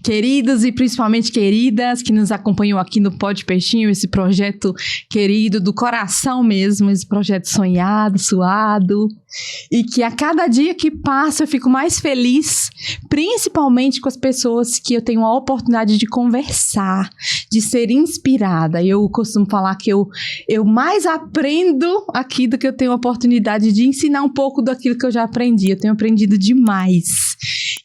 Queridos e principalmente queridas que nos acompanham aqui no Pod Peixinho, esse projeto querido do coração mesmo, esse projeto sonhado, suado, e que a cada dia que passa eu fico mais feliz, principalmente com as pessoas que eu tenho a oportunidade de conversar, de ser inspirada. Eu costumo falar que eu mais aprendo aqui do que eu tenho a oportunidade de ensinar um pouco daquilo que eu já aprendi. Eu tenho aprendido demais.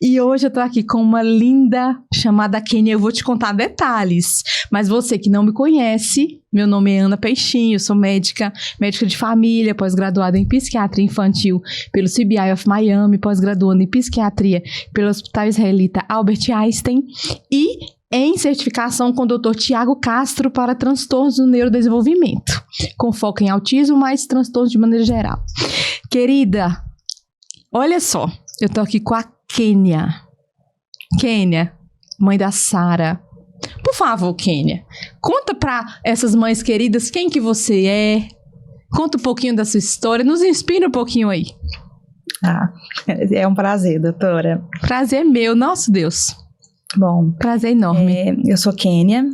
E hoje eu tô aqui com uma linda chamada Kênia. Eu vou te contar detalhes, mas você que não me conhece, meu nome é Ana Peixinho, eu sou médica de família, pós-graduada em psiquiatria infantil pelo CBI of Miami, pós-graduanda em psiquiatria pelo Hospital Israelita Albert Einstein e em certificação com o Dr. Tiago Castro para transtornos do neurodesenvolvimento, com foco em autismo, mas transtornos de maneira geral. Querida, olha só, eu tô aqui com a Kênia. Kênia, mãe da Sara. Por favor, Kênia, conta para essas mães queridas quem que você é. Conta um pouquinho da sua história. Nos inspira um pouquinho aí. É um prazer, doutora. Prazer meu, nosso Deus. Bom, prazer enorme. Eu sou Kênia,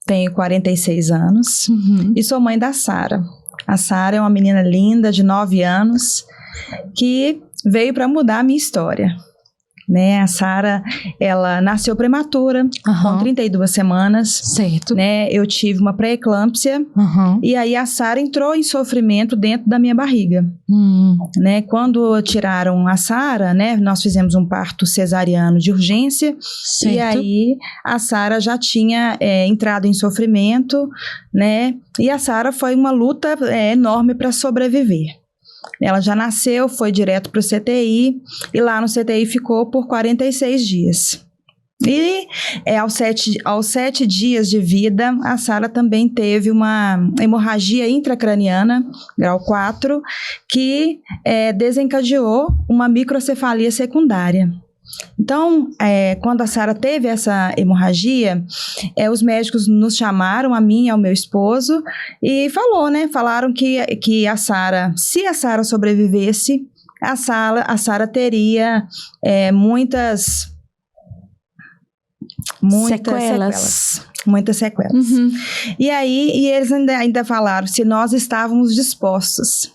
tenho 46 anos e sou mãe da Sara. A Sara é uma menina linda de 9 anos que veio para mudar a minha história. Né, a Sara, ela nasceu prematura, com 32 semanas. Certo. Né, eu tive uma pré-eclâmpsia e aí a Sara entrou em sofrimento dentro da minha barriga. Né, quando tiraram a Sara, né, nós fizemos um parto cesariano de urgência. Certo. E aí a Sara já tinha entrado em sofrimento, né, e a Sara foi uma luta enorme para sobreviver. Ela já nasceu, foi direto para o CTI e lá no CTI ficou por 46 dias. E aos 7 dias de vida, a Sara também teve uma hemorragia intracraniana, grau 4, que desencadeou uma microcefalia secundária. Então, quando a Sara teve essa hemorragia, os médicos nos chamaram, a mim e ao meu esposo, e falaram que a Sara, se a Sara sobrevivesse, a Sara teria muitas sequelas. Muitas sequelas. E aí, eles ainda falaram se nós estávamos dispostos.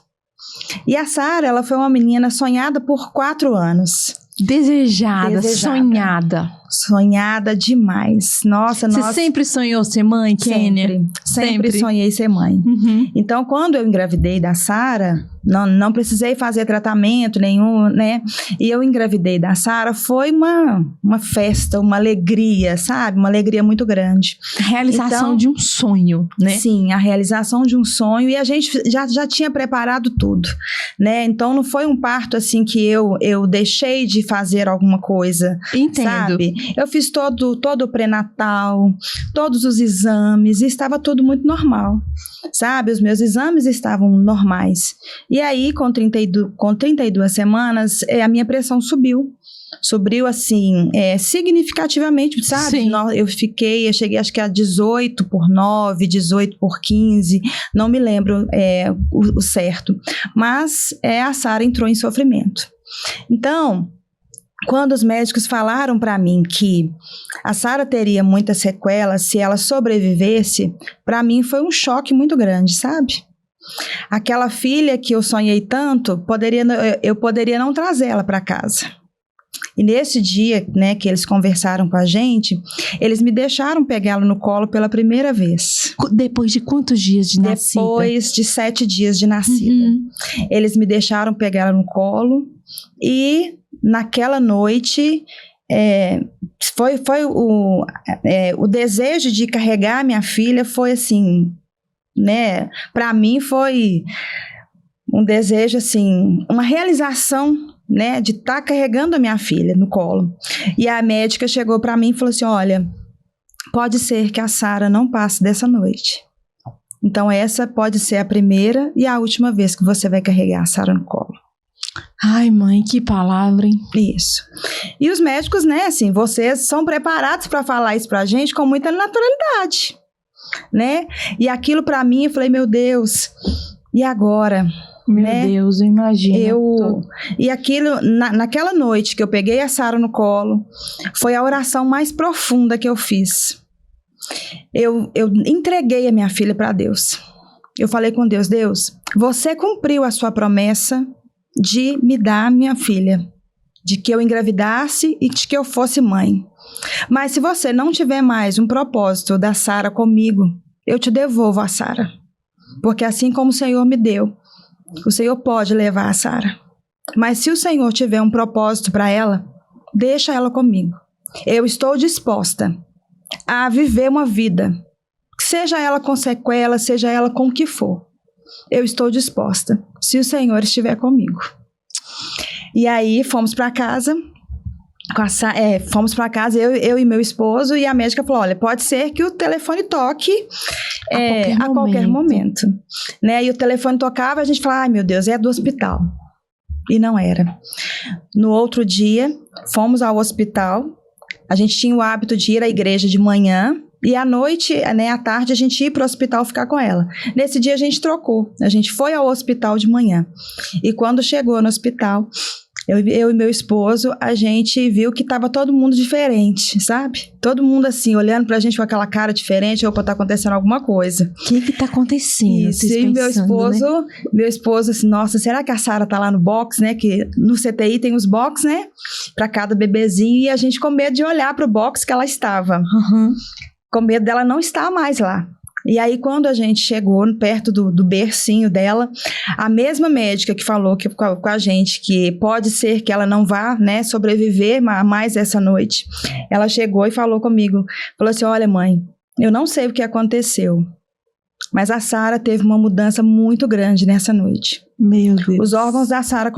E a Sara, ela foi uma menina sonhada por 4 anos. Desejada, sonhada demais. Nossa, Você sempre sonhou ser mãe, Kênia? Sempre sonhei ser mãe. Então, quando eu engravidei da Sara, não precisei fazer tratamento nenhum, né? E eu engravidei da Sara, foi uma festa, uma alegria, sabe? Uma alegria muito grande. A realização de um sonho, né? Sim, a realização de um sonho, e a gente já tinha preparado tudo, né? Então, não foi um parto assim que eu deixei de fazer alguma coisa. Entendo. Sabe? Eu fiz todo o pré-natal, todos os exames, e estava tudo muito normal, sabe? Os meus exames estavam normais. E aí, com 32 semanas, a minha pressão subiu. Subiu, assim, significativamente, sabe? Sim. Eu cheguei acho que a 18/9, 18/15, não me lembro o certo. Mas a Sara entrou em sofrimento. Então, quando os médicos falaram para mim que a Sara teria muitas sequelas se ela sobrevivesse, para mim foi um choque muito grande, sabe? Aquela filha que eu sonhei tanto, eu poderia não trazer ela para casa. E nesse dia, né, que eles conversaram com a gente, eles me deixaram pegá-la no colo pela primeira vez. Depois de quantos dias de nascida? Depois de 7 dias de nascida. Eles me deixaram pegá-la no colo e naquela noite foi o desejo de carregar minha filha foi assim, né? Para mim foi um desejo assim, uma realização, né? De estar carregando a minha filha no colo. E a médica chegou para mim e falou assim: olha, pode ser que a Sara não passe dessa noite. Então essa pode ser a primeira e a última vez que você vai carregar a Sara no colo. Ai, mãe, que palavra, hein? Isso. E os médicos, né, assim, vocês são preparados para falar isso pra gente com muita naturalidade, né? E aquilo pra mim, eu falei, meu Deus, e agora? Meu né? Deus, eu imagino. E aquilo, naquela noite que eu peguei a Sara no colo, foi a oração mais profunda que eu fiz. Eu entreguei a minha filha para Deus. Eu falei com Deus, Deus, você cumpriu a sua promessa de me dar a minha filha, de que eu engravidasse e de que eu fosse mãe. Mas se você não tiver mais um propósito da Sara comigo, eu te devolvo a Sara. Porque assim como o Senhor me deu, o Senhor pode levar a Sara. Mas se o Senhor tiver um propósito para ela, deixa ela comigo. Eu estou disposta a viver uma vida, seja ela com sequelas, seja ela com o que for. Eu estou disposta, se o Senhor estiver comigo. E aí fomos para casa, eu e meu esposo, e a médica falou, olha, pode ser que o telefone toque a qualquer momento. Né? E o telefone tocava, a gente falava, ai meu Deus, é do hospital. E não era. No outro dia, fomos ao hospital, a gente tinha o hábito de ir à igreja de manhã, e à noite, né, à tarde, a gente ia para o hospital ficar com ela. Nesse dia a gente trocou, a gente foi ao hospital de manhã. E quando chegou no hospital, eu e meu esposo, a gente viu que estava todo mundo diferente, sabe? Todo mundo assim, olhando pra gente com aquela cara diferente, opa, tá acontecendo alguma coisa. O que tá acontecendo? Isso, e meu esposo assim, nossa, será que a Sara tá lá no box, né? Que no CTI tem os box, né? Pra cada bebezinho, e a gente com medo de olhar pro box que ela estava. Uhum. Com medo dela não estar mais lá. E aí, quando a gente chegou perto do bercinho dela, a mesma médica que falou com a gente que pode ser que ela não vá, né, sobreviver mais essa noite, ela chegou e falou comigo, falou assim, olha mãe, eu não sei o que aconteceu, mas a Sara teve uma mudança muito grande nessa noite. Meu Deus. Os órgãos da Sara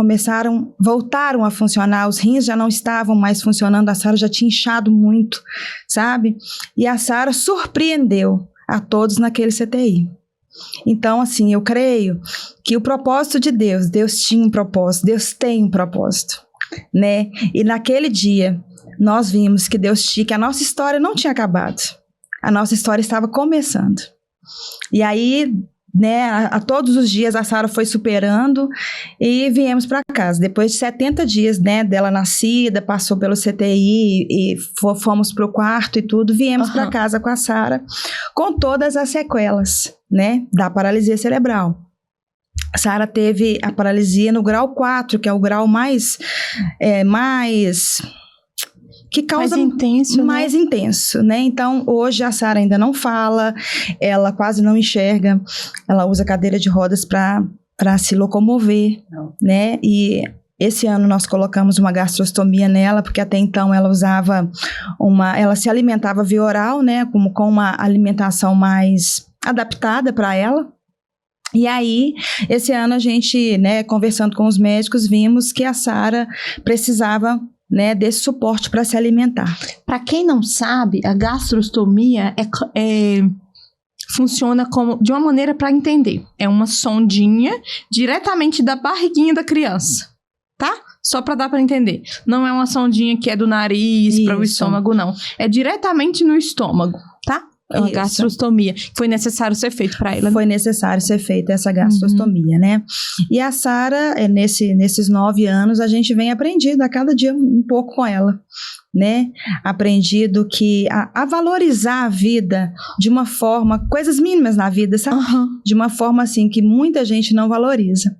voltaram a funcionar, os rins já não estavam mais funcionando, a Sara já tinha inchado muito, sabe? E a Sara surpreendeu a todos naquele CTI. Então, assim, eu creio que o propósito de Deus tinha um propósito, Deus tem um propósito, né? E naquele dia, nós vimos que que a nossa história não tinha acabado. A nossa história estava começando. E aí, né, a todos os dias a Sara foi superando e viemos para casa. Depois de 70 dias, né, dela nascida, passou pelo CTI e fomos para o quarto e tudo, viemos para casa com a Sara com todas as sequelas, né, da paralisia cerebral. A Sara teve a paralisia no grau 4, que é o grau mais que causa mais intenso, né? Então, hoje a Sara ainda não fala, ela quase não enxerga, ela usa cadeira de rodas para se locomover, né? E esse ano nós colocamos uma gastrostomia nela, porque até então ela usava ela se alimentava via oral, né? Com uma alimentação mais adaptada para ela. E aí, esse ano a gente, né, conversando com os médicos, vimos que a Sara precisava, né, desse suporte para se alimentar. Para quem não sabe, a gastrostomia funciona de uma maneira para entender. É uma sondinha diretamente da barriguinha da criança, tá? Só para dar para entender. Não é uma sondinha que é do nariz para o estômago, não. É diretamente no estômago, tá? É uma gastrostomia. Foi necessário ser feito para ela. Foi necessário ser feita essa gastrostomia, né? E a Sara, nesses 9 anos, a gente vem aprendido a cada dia um pouco com ela, né? Aprendido a valorizar a vida de uma forma, coisas mínimas na vida, sabe? De uma forma assim que muita gente não valoriza.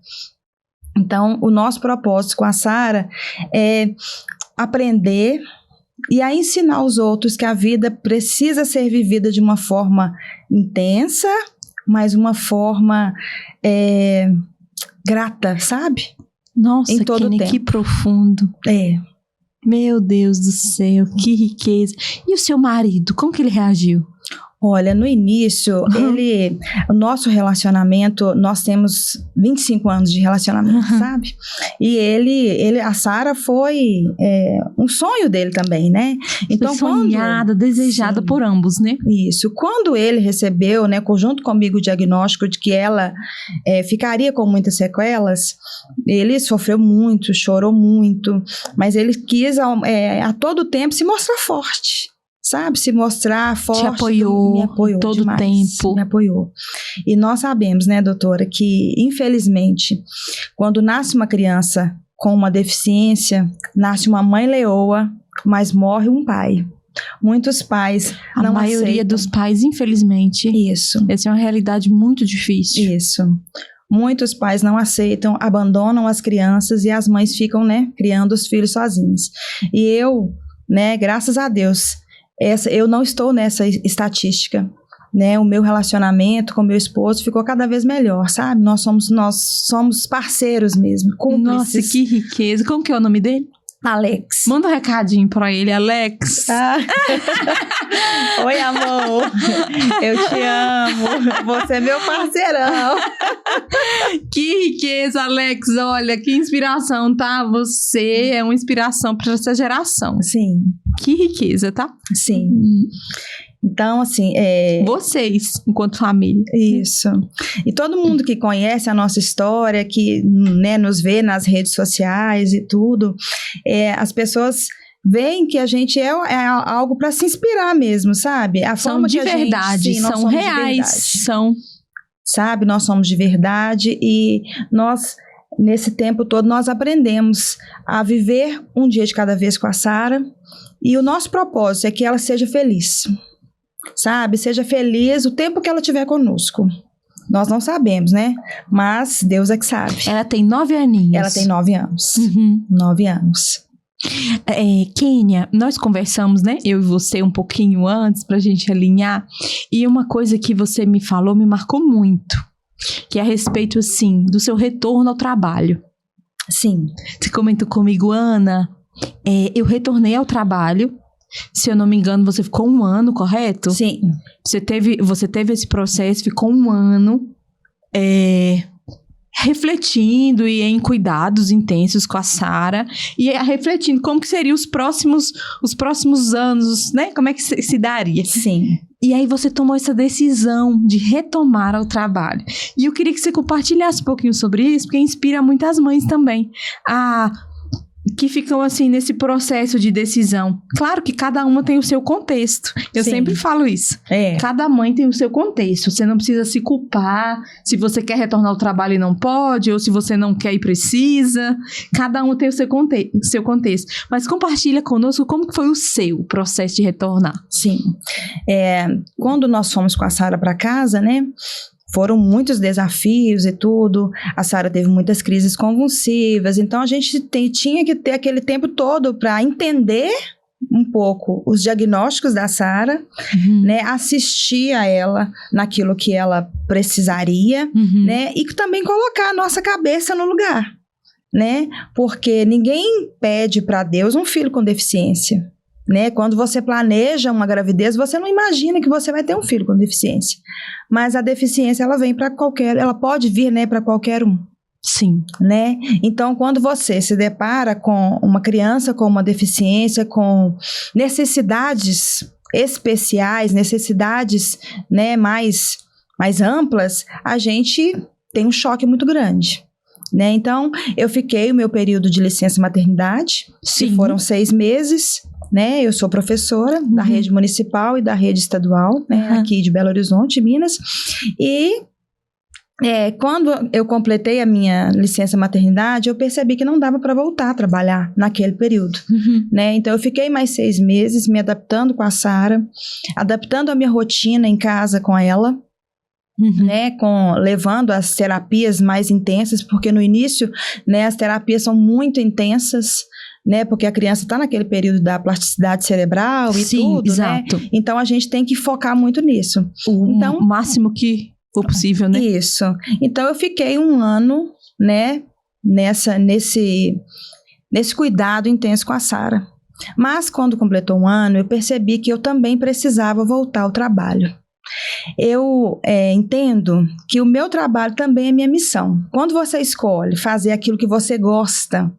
Então, o nosso propósito com a Sara é aprender e a ensinar os outros que a vida precisa ser vivida de uma forma intensa, mas uma forma grata, sabe? Nossa, em todo Kenny, tempo. Que profundo. Meu Deus do céu, que riqueza. E o seu marido, como que ele reagiu? Olha, no início, o nosso relacionamento, nós temos 25 anos de relacionamento, sabe? E a Sara foi um sonho dele também, né? Então, sonhada, desejada por ambos, né? Isso. Quando ele recebeu, né, junto comigo o diagnóstico de que ela ficaria com muitas sequelas, ele sofreu muito, chorou muito, mas ele quis a todo tempo se mostrar forte. sabe, se mostrar forte. Te apoiou, me apoiou todo demais, tempo. Me apoiou. E nós sabemos, né, doutora, que infelizmente, quando nasce uma criança com uma deficiência, nasce uma mãe leoa, mas morre um pai. Muitos pais não aceitam. A maioria dos pais, infelizmente. Isso. Essa é uma realidade muito difícil. Isso. Muitos pais não aceitam, abandonam as crianças e as mães ficam, né, criando os filhos sozinhos. E eu, né, graças a Deus, eu não estou nessa estatística, né? O meu relacionamento com meu esposo ficou cada vez melhor, sabe? Nós somos parceiros mesmo, cúmplices. Nossa, que riqueza. Como que é o nome dele? Alex. Manda um recadinho pra ele, Alex. Oi, amor. Eu te amo. Você é meu parceirão. Que riqueza, Alex. Olha, que inspiração, tá? Você é uma inspiração para essa geração. Sim. Que riqueza, tá? Sim. Então, assim... Vocês, enquanto família. Isso. E todo mundo que conhece a nossa história, que, né, nos vê nas redes sociais e tudo, as pessoas veem que a gente é algo para se inspirar mesmo, sabe? A São forma de que verdade, a gente, sim, são reais, são... Sabe? Nós somos de verdade e nós... Nesse tempo todo, nós aprendemos a viver um dia de cada vez com a Sara, e o nosso propósito é que ela seja feliz, sabe? Seja feliz o tempo que ela tiver conosco. Nós não sabemos, né? Mas Deus é que sabe. Ela tem 9 aninhos. Ela tem 9 anos. 9 anos. Kênia, nós conversamos, né? Eu e você um pouquinho antes pra gente alinhar, e uma coisa que você me falou me marcou muito. Que é a respeito, assim, do seu retorno ao trabalho. Sim. Você comentou comigo, Ana, eu retornei ao trabalho, se eu não me engano, você ficou 1 ano, correto? Sim. Você teve esse processo, ficou 1 ano refletindo e em cuidados intensos com a Sara, e refletindo como que seriam os próximos anos, né? Como é que se daria? Sim. E aí você tomou essa decisão de retomar ao trabalho. E eu queria que você compartilhasse um pouquinho sobre isso, porque inspira muitas mães também que ficam assim nesse processo de decisão. Claro que cada uma tem o seu contexto. Eu sempre falo isso. Cada mãe tem o seu contexto. Você não precisa se culpar se você quer retornar ao trabalho e não pode, ou se você não quer e precisa. Cada um tem o seu contexto. Mas compartilha conosco como que foi o seu processo de retornar. Sim. Quando nós fomos com a Sara para casa, né? Foram muitos desafios e tudo. A Sara teve muitas crises convulsivas. Então, a gente tinha que ter aquele tempo todo para entender um pouco os diagnósticos da Sara, né? Assistir a ela naquilo que ela precisaria, né? E também colocar a nossa cabeça no lugar, né? Porque ninguém pede para Deus um filho com deficiência. Né? Quando você planeja uma gravidez, você não imagina que você vai ter um filho com deficiência. Mas a deficiência, ela vem para ela pode vir, né, para qualquer um. Sim. Né? Então, quando você se depara com uma criança com uma deficiência, com necessidades especiais, necessidades, né, mais amplas, a gente tem um choque muito grande. Né? Então, eu fiquei o meu período de licença maternidade, que foram 6 meses. Né? Eu sou professora da rede municipal e da rede estadual, né? Aqui de Belo Horizonte, Minas. E quando eu completei a minha licença maternidade, eu percebi que não dava para voltar a trabalhar naquele período. Né? Então, eu fiquei mais 6 meses me adaptando com a Sara, adaptando a minha rotina em casa com ela. Né, levando as terapias mais intensas, porque no início, né, as terapias são muito intensas, né, porque a criança está naquele período da plasticidade cerebral e tudo, exato. Né? Então a gente tem que focar muito nisso. O máximo que for possível, né? Isso. Então eu fiquei 1 ano, né, nesse cuidado intenso com a Sara. Mas quando completou 1 ano, eu percebi que eu também precisava voltar ao trabalho. Eu entendo que o meu trabalho também é minha missão. Quando você escolhe fazer aquilo que você gosta,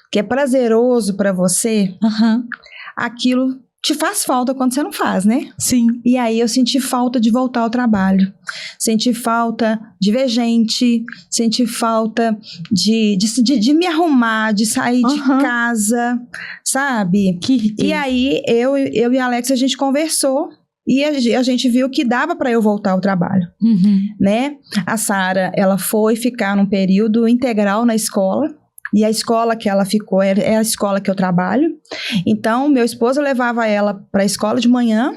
que é prazeroso para você, aquilo te faz falta quando você não faz, né? Sim. E aí eu senti falta de voltar ao trabalho. Senti falta de ver gente, senti falta de me arrumar, de sair de casa, sabe? E aí eu e a Alex, a gente conversou e a gente viu que dava para eu voltar ao trabalho, né? A Sara, ela foi ficar num período integral na escola. E a escola que ela ficou é a escola que eu trabalho. Então, meu esposo levava ela para a escola de manhã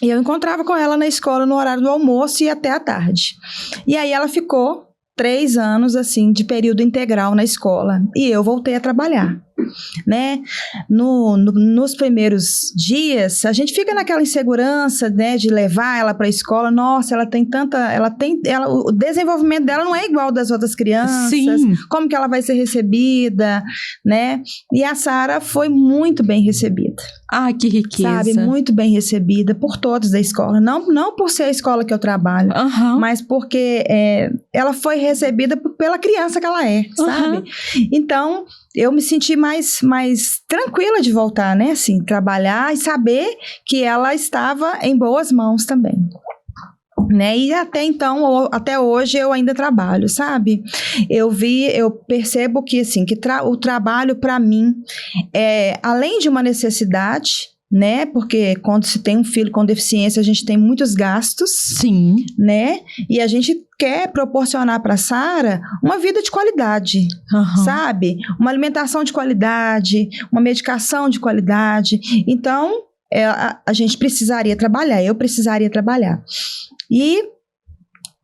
e eu encontrava com ela na escola no horário do almoço e até à tarde. E aí ela ficou 3 anos, assim, de período integral na escola. E eu voltei a trabalhar, né? Nos primeiros dias, a gente fica naquela insegurança, né, de levar ela para a escola. Nossa, o desenvolvimento dela não é igual ao das outras crianças. Sim. Como que ela vai ser recebida, né? E a Sara foi muito bem recebida. Ah, que riqueza. Sabe, muito bem recebida por todos da escola. Não por ser a escola que eu trabalho, mas porque ela foi recebida pela criança que ela é, sabe? Então, eu me senti mais tranquila de voltar, né? Assim, trabalhar e saber que ela estava em boas mãos também. Né? E até hoje eu ainda trabalho, sabe? Eu percebo que, assim, o trabalho para mim além de uma necessidade, né? Porque quando se tem um filho com deficiência, a gente tem muitos gastos. Sim. Né? E a gente quer proporcionar para a Sara uma vida de qualidade, sabe? Uma alimentação de qualidade, uma medicação de qualidade. Então, a gente precisaria trabalhar, eu precisaria trabalhar. E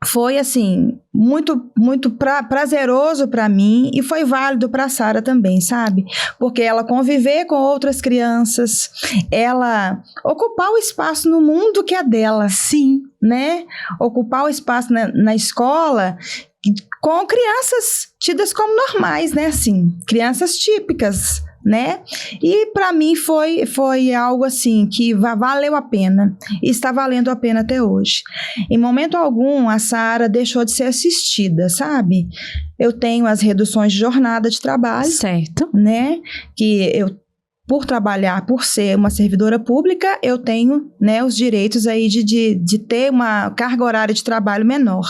foi, assim, muito, muito prazeroso para mim e foi válido para a Sara também, sabe? Porque ela conviver com outras crianças, ela ocupar o espaço no mundo que é dela. Sim. Né? Ocupar o espaço na escola com crianças tidas como normais, né? Assim, crianças típicas, né? E para mim foi algo assim que valeu a pena e está valendo a pena até hoje. Em momento algum a Sara deixou de ser assistida, sabe? Eu tenho as reduções de jornada de trabalho, certo, né? Que por trabalhar, por ser uma servidora pública, eu tenho, né, os direitos aí de ter uma carga horária de trabalho menor.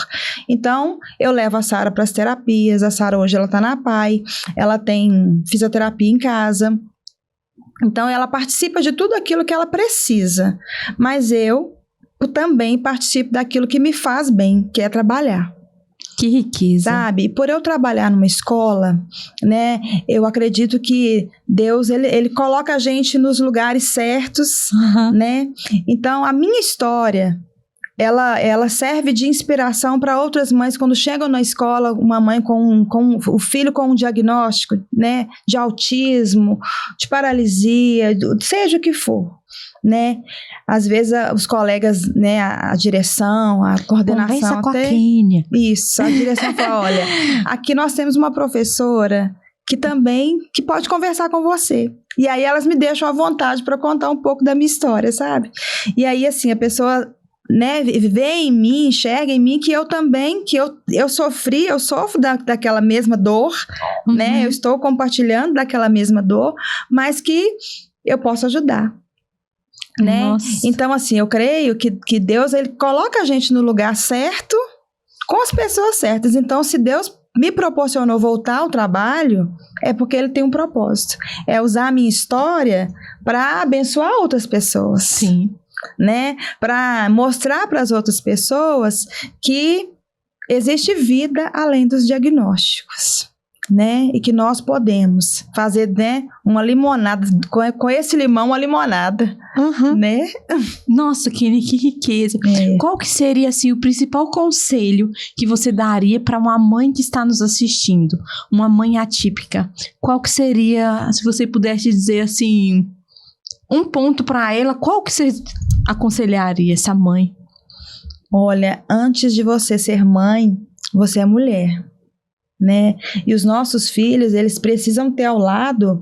Então, eu levo a Sara para as terapias. A Sara hoje ela está na APAE, ela tem fisioterapia em casa. Então, ela participa de tudo aquilo que ela precisa. Mas eu também participo daquilo que me faz bem, que é trabalhar. Que riqueza. Sabe? Por eu trabalhar numa escola, né, eu acredito que Deus, ele coloca a gente nos lugares certos, né? Então, a minha história, ela serve de inspiração para outras mães quando chegam na escola, uma mãe com o filho com um diagnóstico, né, de autismo, de paralisia, seja o que for. Né? Às vezes os colegas, né, a direção, a coordenação, conversa com a Kênia. Isso, a direção fala, olha, aqui nós temos uma professora que pode conversar com você. E aí elas me deixam à vontade para contar um pouco da minha história, sabe? E aí, assim, a pessoa, né, vê em mim, enxerga em mim que eu também, que eu sofro daquela mesma dor, né? Eu estou compartilhando daquela mesma dor, mas que eu posso ajudar. Né? Então, assim, eu creio que Deus, ele coloca a gente no lugar certo com as pessoas certas. Então, se Deus me proporcionou voltar ao trabalho, é porque ele tem um propósito. É usar a minha história para abençoar outras pessoas. Sim. Né? Para mostrar para as outras pessoas que existe vida além dos diagnósticos. Né? E que nós podemos fazer, né, uma limonada, com esse limão, uma limonada, né? Nossa, que riqueza. Qual que seria, assim, o principal conselho que você daria para uma mãe que está nos assistindo? Uma mãe atípica. Qual que seria, se você pudesse dizer, assim, um ponto para ela, qual que você aconselharia essa mãe? Olha, antes de você ser mãe, você é mulher. Né? E os nossos filhos, eles precisam ter ao lado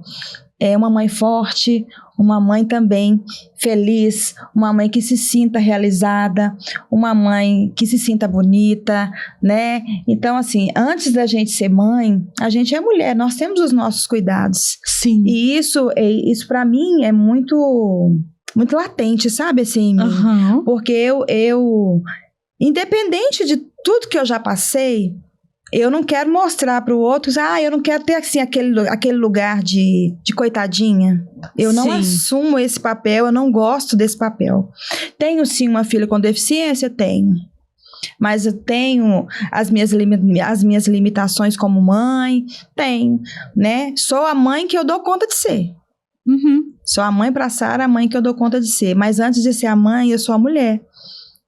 uma mãe forte, uma mãe também feliz, uma mãe que se sinta realizada, uma mãe que se sinta bonita, né? Então, assim, antes da gente ser mãe, a gente é mulher, nós temos os nossos cuidados. Sim. E isso para mim é muito muito latente, sabe, assim, em mim. Porque eu, independente de tudo que eu já passei, eu não quero mostrar para o outro, eu não quero ter, assim, aquele lugar de coitadinha. Eu não assumo esse papel, eu não gosto desse papel. Tenho, sim, uma filha com deficiência? Tenho. Mas eu tenho as minhas limitações como mãe? Tenho, né? Sou a mãe que eu dou conta de ser. Sou a mãe para Sara, a mãe que eu dou conta de ser. Mas antes de ser a mãe, eu sou a mulher.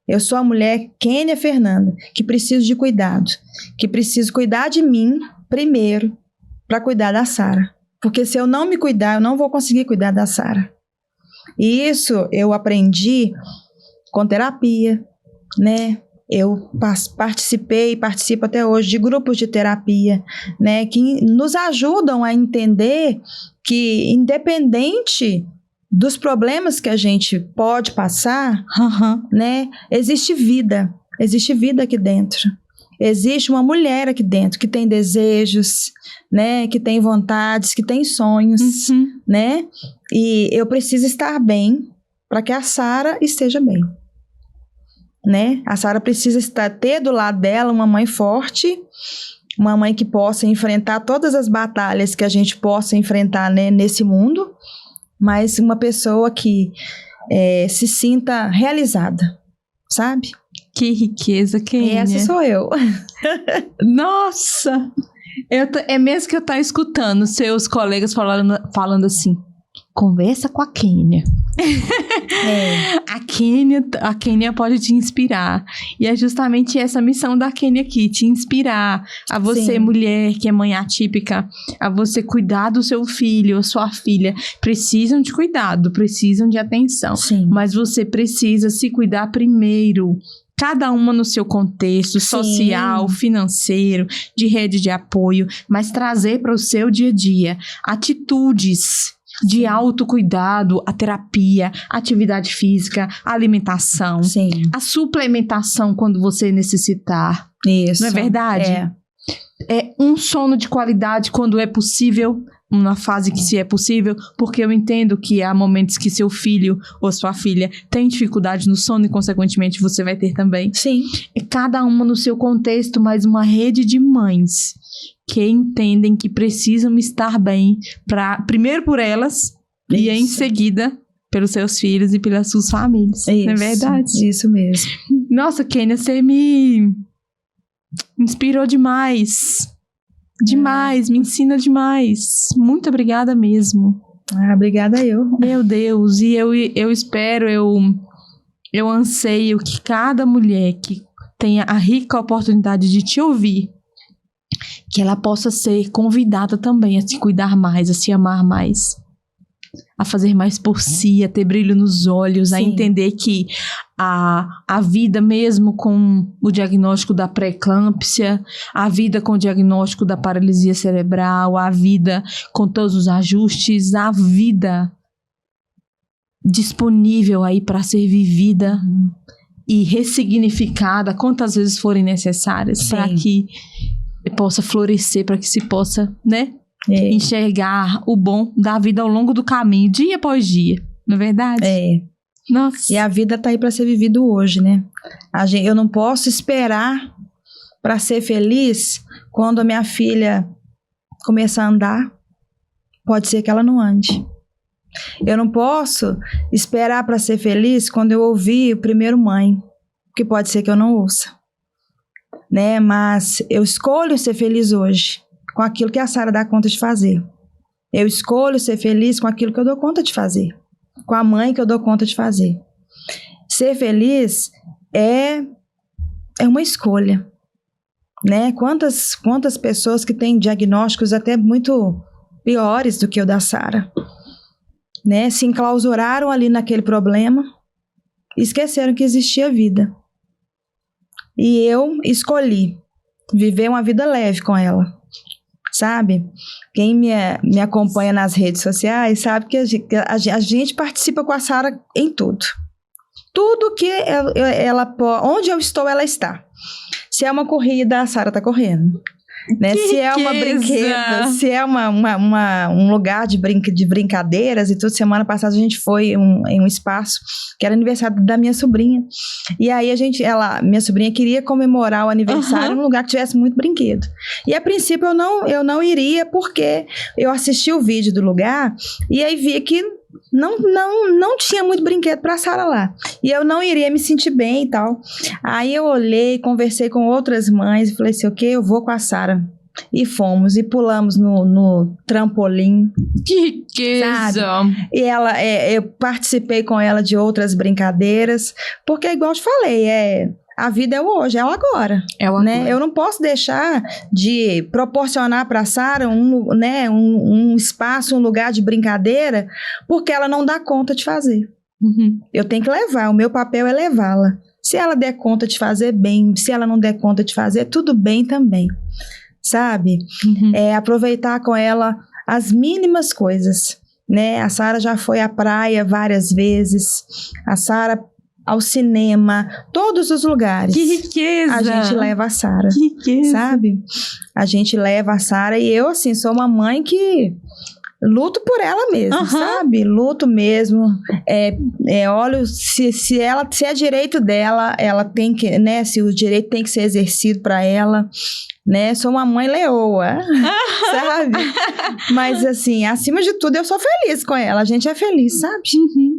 Eu sou a mulher Kênia Fernanda, que preciso de cuidado. Que preciso cuidar de mim primeiro para cuidar da Sara. Porque se eu não me cuidar, eu não vou conseguir cuidar da Sara. E isso eu aprendi com terapia, né? Eu participei e participo até hoje de grupos de terapia, né? Que nos ajudam a entender que, independente dos problemas que a gente pode passar, né? Existe vida aqui dentro. Existe uma mulher aqui dentro que tem desejos, né? Que tem vontades, que tem sonhos, né? E eu preciso estar bem para que a Sara esteja bem, né? A Sara precisa ter do lado dela uma mãe forte, uma mãe que possa enfrentar todas as batalhas que a gente possa enfrentar, né, nesse mundo, mas uma pessoa que se sinta realizada, sabe? Que riqueza, Kênia. Essa sou eu. Nossa! É mesmo que eu estou escutando seus colegas falando assim, conversa com a Kênia. A Kênia pode te inspirar. E é justamente essa missão da Kênia aqui, te inspirar. A você, mulher que é mãe atípica, a você cuidar do seu filho, a sua filha. Precisam de cuidado, precisam de atenção. Sim. Mas você precisa se cuidar primeiro. Cada uma no seu contexto social, financeiro, de rede de apoio. Mas trazer para o seu dia a dia atitudes de autocuidado, a terapia, atividade física, a alimentação, a suplementação quando você necessitar. Isso. Não é verdade? É um sono de qualidade quando é possível, uma fase que se é possível, porque eu entendo que há momentos que seu filho ou sua filha tem dificuldade no sono e, consequentemente, você vai ter também. Sim. É cada uma no seu contexto, mas uma rede de mães que entendem que precisam estar bem, primeiro por elas e em seguida pelos seus filhos e pelas suas famílias. Isso, não é verdade? Isso mesmo. Nossa, Kênia, você me inspirou demais. Demais, me ensina demais. Muito obrigada mesmo. Obrigada eu. Meu Deus, e eu espero, eu anseio que cada mulher que tenha a rica oportunidade de te ouvir, que ela possa ser convidada também a se cuidar mais, a se amar mais, a fazer mais por si, a ter brilho nos olhos, a entender que a vida mesmo com o diagnóstico da pré-eclâmpsia, a vida com o diagnóstico da paralisia cerebral, a vida com todos os ajustes, a vida disponível aí para ser vivida e ressignificada quantas vezes forem necessárias para que possa florescer, para que se possa, né, enxergar o bom da vida ao longo do caminho, dia após dia, não é verdade? Nossa. E a vida tá aí para ser vivida hoje, né? Eu não posso esperar para ser feliz quando a minha filha começar a andar. Pode ser que ela não ande. Eu não posso esperar para ser feliz quando eu ouvir o primeiro mãe, que pode ser que eu não ouça, né? Mas eu escolho ser feliz hoje com aquilo que a Sara dá conta de fazer. Eu escolho ser feliz com aquilo que eu dou conta de fazer, com a mãe que eu dou conta de fazer. Ser feliz é uma escolha, né? Quantas pessoas que têm diagnósticos até muito piores do que o da Sara, né? Se enclausuraram ali naquele problema e esqueceram que existia vida. E eu escolhi viver uma vida leve com ela, sabe? Quem me acompanha nas redes sociais sabe que a gente participa com a Sara em tudo. Tudo que ela onde eu estou, ela está. Se é uma corrida, a Sara está correndo. Né? Se é uma brinquedo, se é um lugar de brincadeiras e tudo. Semana passada a gente foi em um espaço que era aniversário da minha sobrinha. E aí minha sobrinha queria comemorar o aniversário num lugar que tivesse muito brinquedo. E a princípio eu não iria, porque eu assisti o vídeo do lugar e aí vi que não tinha muito brinquedo pra Sara lá. E eu não iria me sentir bem e tal. Aí eu olhei, conversei com outras mães e falei assim, ok, eu vou com a Sara. E fomos, e pulamos no trampolim. Que riqueza! E eu participei com ela de outras brincadeiras, porque igual eu te falei, a vida é o hoje, é o agora. É o agora. Né? Eu não posso deixar de proporcionar para a Sara um espaço, um lugar de brincadeira, porque ela não dá conta de fazer. Eu tenho que levar, o meu papel é levá-la. Se ela der conta de fazer, bem. Se ela não der conta de fazer, tudo bem também. Sabe? Aproveitar com ela as mínimas coisas. Né? A Sara já foi à praia várias vezes. A Sara ao cinema, todos os lugares. Que riqueza! A gente leva a Sara. Que riqueza! Sabe? A gente leva a Sara e eu, assim, sou uma mãe que luto por ela mesmo, sabe? Luto mesmo. Olha, se é direito dela, ela tem que, né? Se o direito tem que ser exercido para ela, né? Sou uma mãe leoa, sabe? Mas, assim, acima de tudo, eu sou feliz com ela. A gente é feliz, sabe?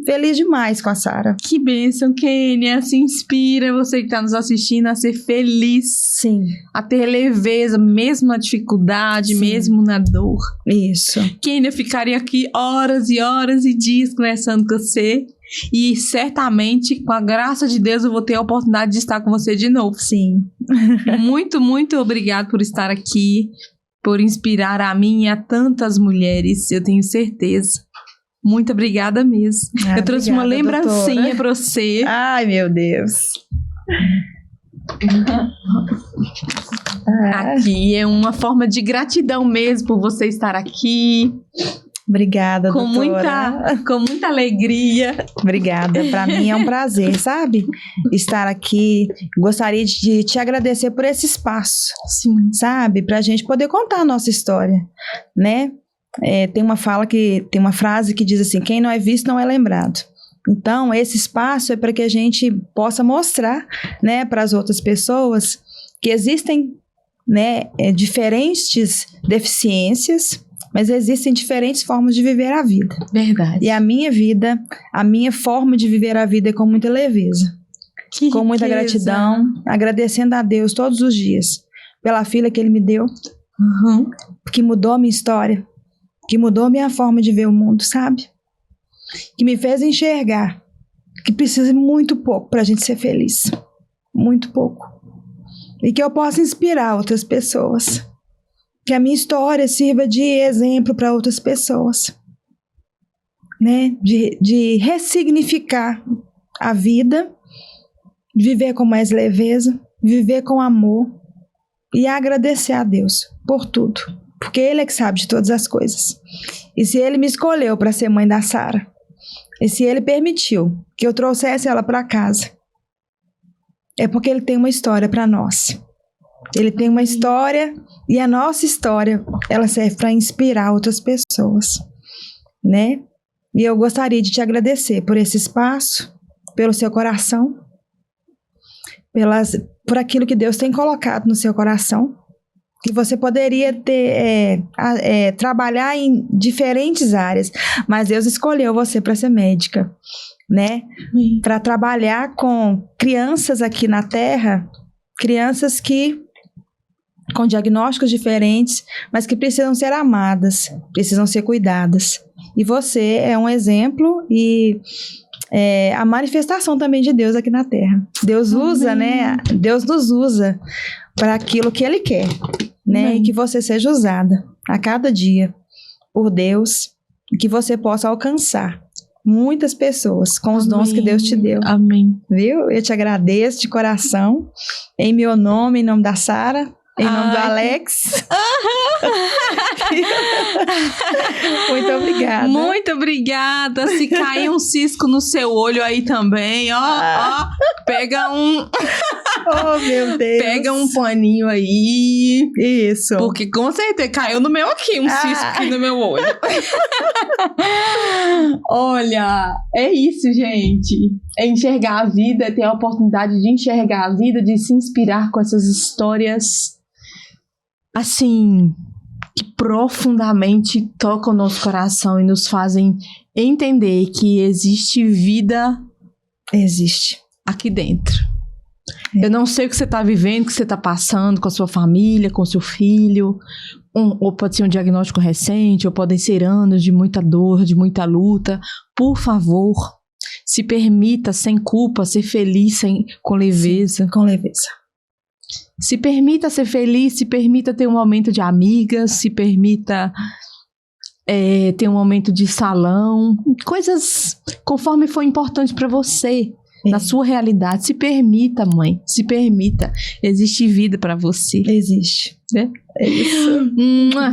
Feliz demais com a Sara. Que bênção, Kênia. Se inspira você que está nos assistindo a ser feliz. Sim. A ter leveza, mesmo na dificuldade, Sim. mesmo na dor. Isso. Kênia, eu ficaria aqui horas e horas e dias conversando com você. E certamente, com a graça de Deus, eu vou ter a oportunidade de estar com você de novo. Sim. Muito, muito obrigado por estar aqui, por inspirar a mim e a tantas mulheres, eu tenho certeza. Muito obrigada mesmo. Eu trouxe uma lembrancinha para você. Ai, meu Deus. Aqui é uma forma de gratidão mesmo por você estar aqui. Obrigada, doutora. Com muita alegria. Obrigada. Para mim é um prazer, sabe? Estar aqui. Gostaria de te agradecer por esse espaço. Sim. Sabe? Para a gente poder contar a nossa história, né? Tem uma frase que diz assim: quem não é visto não é lembrado. Então, esse espaço é para que a gente possa mostrar, né, para as outras pessoas que existem, né, diferentes deficiências, mas existem diferentes formas de viver a vida. Verdade. E a minha vida, a minha forma de viver a vida é com muita leveza, com muita gratidão, agradecendo a Deus todos os dias pela filha que Ele me deu, que mudou a minha história, que mudou a minha forma de ver o mundo, sabe? Que me fez enxergar que precisa muito pouco para a gente ser feliz. Muito pouco. E que eu possa inspirar outras pessoas. Que a minha história sirva de exemplo para outras pessoas. Né? De ressignificar a vida, viver com mais leveza, viver com amor e agradecer a Deus por tudo. Porque Ele é que sabe de todas as coisas. E se Ele me escolheu para ser mãe da Sara, e se Ele permitiu que eu trouxesse ela para casa, é porque Ele tem uma história para nós. Ele tem uma história, e a nossa história, ela serve para inspirar outras pessoas, né? E eu gostaria de te agradecer por esse espaço, pelo seu coração, por aquilo que Deus tem colocado no seu coração, que você poderia trabalhar em diferentes áreas, mas Deus escolheu você para ser médica, né? Para trabalhar com crianças aqui na Terra, crianças com diagnósticos diferentes, mas que precisam ser amadas, precisam ser cuidadas. E você é um exemplo e a manifestação também de Deus aqui na Terra. Deus usa, né? Deus nos usa para aquilo que Ele quer, né? E que você seja usada a cada dia por Deus, e que você possa alcançar muitas pessoas com os dons que Deus te deu. Amém. Viu? Eu te agradeço de coração, em meu nome, em nome da Sara, em nome do Alex. Muito obrigada. Muito obrigada. Se cair um cisco no seu olho aí também, ó, pega um. Oh, meu Deus. Pega um paninho aí. Isso. Porque com certeza caiu no meu aqui, um cisco aqui no meu olho. Olha, é isso, gente. É enxergar a vida, ter a oportunidade de enxergar a vida, de se inspirar com essas histórias, assim, que profundamente tocam o nosso coração e nos fazem entender que existe vida. Existe. Aqui dentro. Eu não sei o que você está vivendo, o que você está passando com a sua família, com o seu filho. Ou pode ser um diagnóstico recente, ou podem ser anos de muita dor, de muita luta. Por favor, se permita, sem culpa, ser feliz com leveza. Sim, com leveza. Se permita ser feliz, se permita ter um momento de amigas, se permita ter um momento de salão. Coisas conforme for importante para você. Na sua realidade, se permita, mãe, se permita. Existe vida para você. Existe. Né? É isso.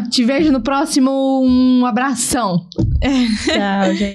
Te vejo no próximo. Um abração. Tchau, gente.